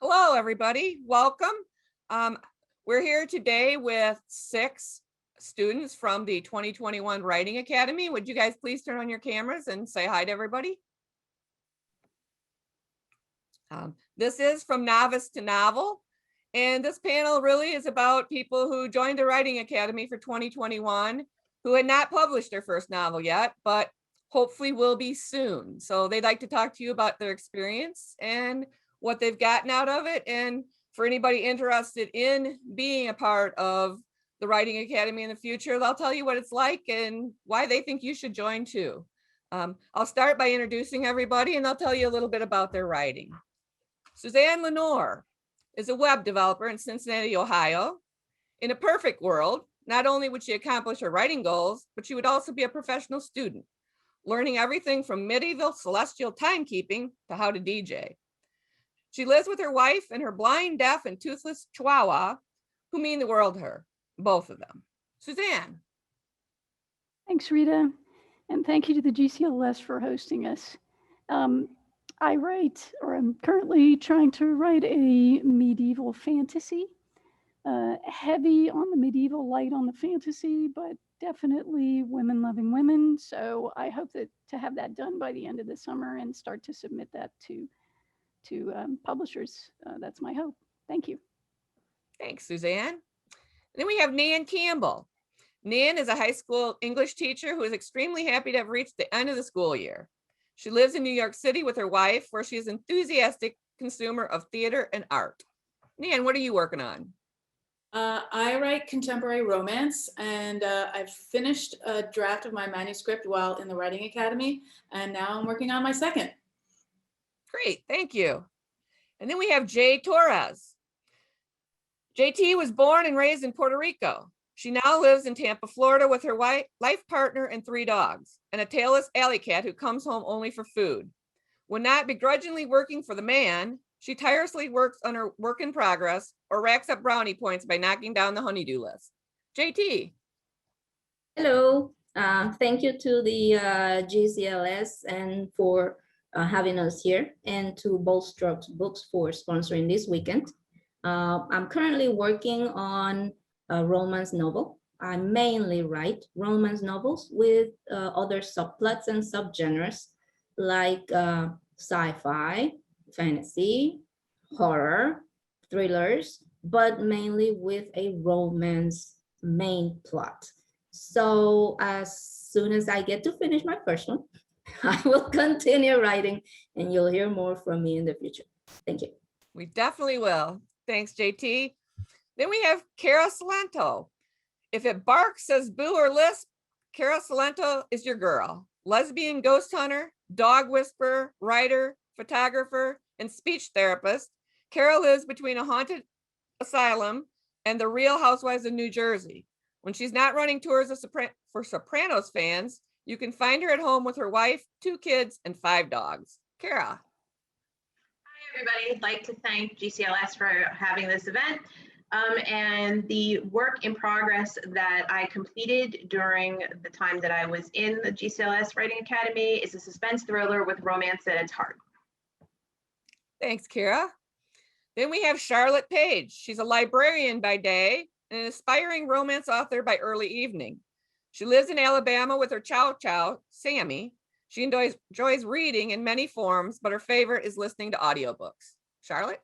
Hello, everybody. Welcome. Um, we're here today with 6 students from the 2021 Writing Academy. Would you guys please turn on your cameras and say hi to everybody? This is From Novice to Novel. And this panel really is about people who joined the Writing Academy for 2021 who had not published their first novel yet, but hopefully will be soon. So they'd like to talk to you about their experience and what they've gotten out of it. And for anybody interested in being a part of the Writing Academy in the future, they'll tell you what it's like and why they think you should join too. I'll start by introducing everybody and they'll tell you a little bit about their writing. Suzanne Lenore is a web developer in Cincinnati, Ohio. In a perfect world, not only would she accomplish her writing goals, but she would also be a professional student, learning everything from medieval celestial timekeeping to how to DJ. She lives with her wife and her blind, deaf, and toothless chihuahua, who mean the world to her, both of them. Suzanne. Thanks, Rita. And thank you to the GCLS for hosting us. I write, or I'm currently trying to write a medieval fantasy, heavy on the medieval, light on the fantasy, but definitely women loving women. So I hope to have that done by the end of the summer and start to submit that to publishers. That's my hope. Thank you. Thanks, Suzanne. Then we have Nan Campbell. Nan is a high school English teacher who is extremely happy to have reached the end of the school year. She lives in New York City with her wife, where she is an enthusiastic consumer of theater and art. Nan, what are you working on? I write contemporary romance, and I've finished a draft of my manuscript while in the Writing Academy, and now I'm working on my second. Great, thank you. And then we have Jay Torres. JT was born and raised in Puerto Rico. She now lives in Tampa, Florida with her life partner and 3 dogs, and a tailless alley cat who comes home only for food. When not begrudgingly working for the man, she tirelessly works on her work in progress or racks up brownie points by knocking down the honeydew list. JT. Hello, thank you to the GCLS and for having us here, and to Boldstruck Books for sponsoring this weekend. I'm currently working on a romance novel. I mainly write romance novels with other subplots and subgenres like sci-fi, fantasy, horror, thrillers, but mainly with a romance main plot. So as soon as I get to finish my first one, I will continue writing and you'll hear more from me in the future. Thank you. We definitely will. Thanks, JT. Then we have Cara Salento. If it barks, says boo or lisp, Cara Salento is your girl. Lesbian ghost hunter, dog whisperer, writer, photographer, and speech therapist, Cara lives between a haunted asylum and the Real Housewives of New Jersey. When she's not running tours for Sopranos fans, you can find her at home with her wife, 2 kids, and 5 dogs. Cara. Everybody, I'd like to thank GCLS for having this event and the work in progress that I completed during the time that I was in the GCLS Writing Academy is a suspense thriller with romance at its heart. Thanks, Cara. Then we have Charlotte Page. She's a librarian by day and an aspiring romance author by early evening. She lives in Alabama with her chow chow, Sammy. She enjoys reading in many forms, but her favorite is listening to audiobooks. Charlotte?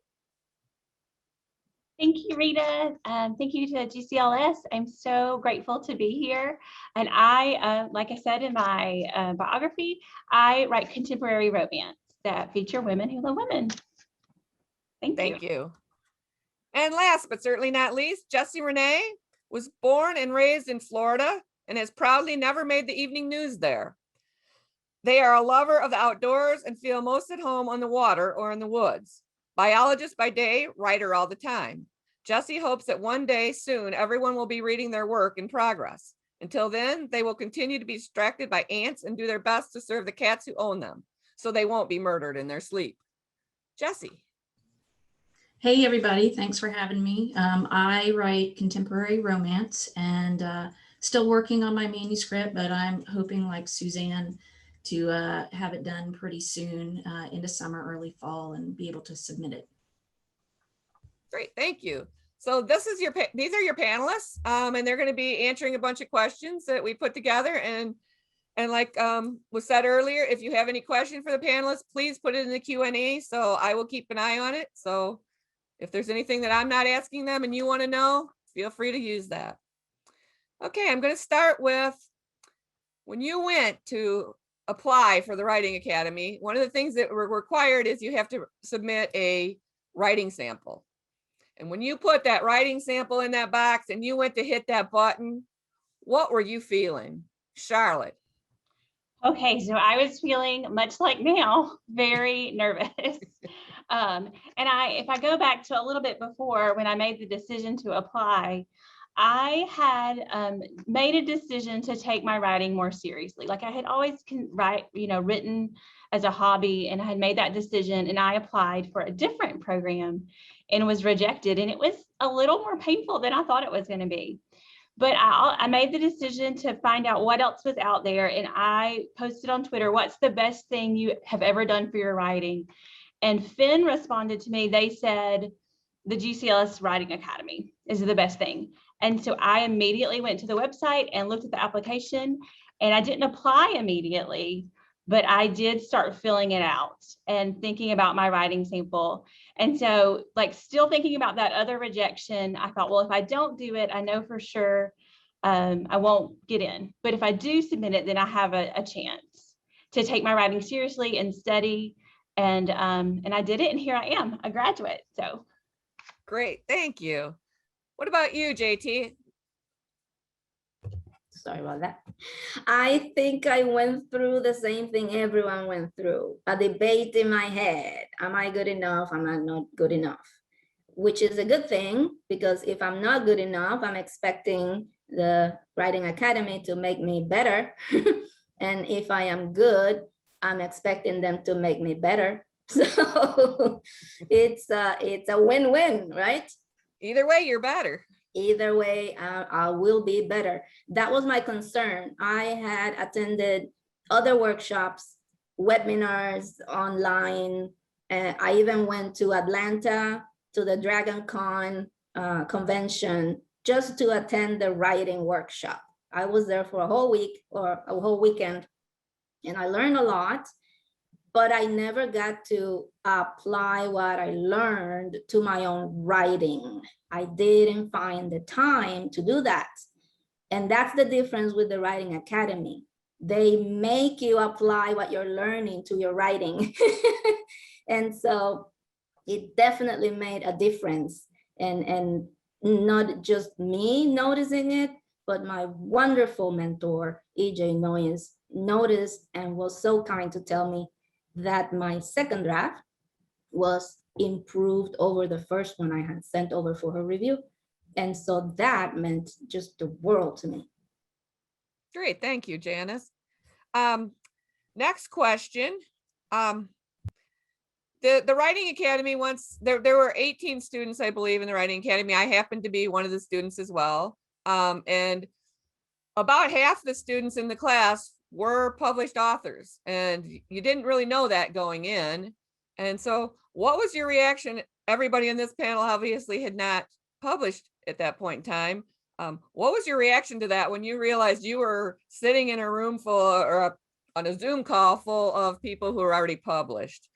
Thank you, Rita. Thank you to GCLS. I'm so grateful to be here. And I, like I said in my biography, I write contemporary romance that feature women who love women. Thank you. And last but certainly not least, Jessie Renee was born and raised in Florida and has proudly never made the evening news there. They are a lover of the outdoors and feel most at home on the water or in the woods. Biologist by day, writer all the time. Jessie hopes that one day soon everyone will be reading their work in progress. Until then, they will continue to be distracted by ants and do their best to serve the cats who own them, so they won't be murdered in their sleep. Jessie. Hey everybody, thanks for having me. I write contemporary romance and still working on my manuscript, but I'm hoping, like Suzanne, to have it done pretty soon, into summer, early fall, and be able to submit it. Great, thank you. So this is these are your panelists, and they're going to be answering a bunch of questions that we put together. And like was said earlier, if you have any question for the panelists, please put it in the Q&A. So I will keep an eye on it. So if there's anything that I'm not asking them and you want to know, feel free to use that. Okay, I'm going to start with when you went to apply for the Writing Academy, one of the things that were required is you have to submit a writing sample. And when you put that writing sample in that box and you went to hit that button, what were you feeling? Charlotte. Okay, so I was feeling much like now, very nervous. And if I go back to a little bit before when I made the decision to apply, I had made a decision to take my writing more seriously. Like I had always written as a hobby, and I had made that decision, and I applied for a different program and was rejected. And it was a little more painful than I thought it was going to be. But I made the decision to find out what else was out there. And I posted on Twitter, what's the best thing you have ever done for your writing? And Finn responded to me. They said, the GCLS Writing Academy is the best thing. And so I immediately went to the website and looked at the application, and I didn't apply immediately, but I did start filling it out and thinking about my writing sample. And so like still thinking about that other rejection, I thought, well, if I don't do it, I know for sure I won't get in. But if I do submit it, then I have a chance to take my writing seriously and study. And I did it, and here I am, a graduate. So Great, thank you. What about you, JT? Sorry about that. I think I went through the same thing everyone went through, a debate in my head. Am I good enough? Am I not good enough? Which is a good thing, because if I'm not good enough, I'm expecting the Writing Academy to make me better. And if I am good, I'm expecting them to make me better. So it's a win-win, right? Either way, you're better. Either way, I will be better. That was my concern. I had attended other workshops, webinars online. I even went to Atlanta to the Dragon Con convention just to attend the writing workshop. I was there for a whole week or a whole weekend, and I learned a lot, but I never got to apply what I learned to my own writing. I didn't find the time to do that. And that's the difference with the Writing Academy. They make you apply what you're learning to your writing. And so it definitely made a difference. And not just me noticing it, but my wonderful mentor, EJ Noyes, noticed and was so kind to tell me that my second draft was improved over the first one I had sent over for her review. And so that meant just the world to me. Great, thank you, Janice. Next question. The Writing Academy, once there were 18 students, I believe, in the Writing Academy. I happened to be one of the students as well. And about half the students in the class were published authors, and you didn't really know that going in. And so what was your reaction? Everybody in this panel obviously had not published at that point in time. What was your reaction to that when you realized you were sitting in a room full or on a Zoom call full of people who were already published?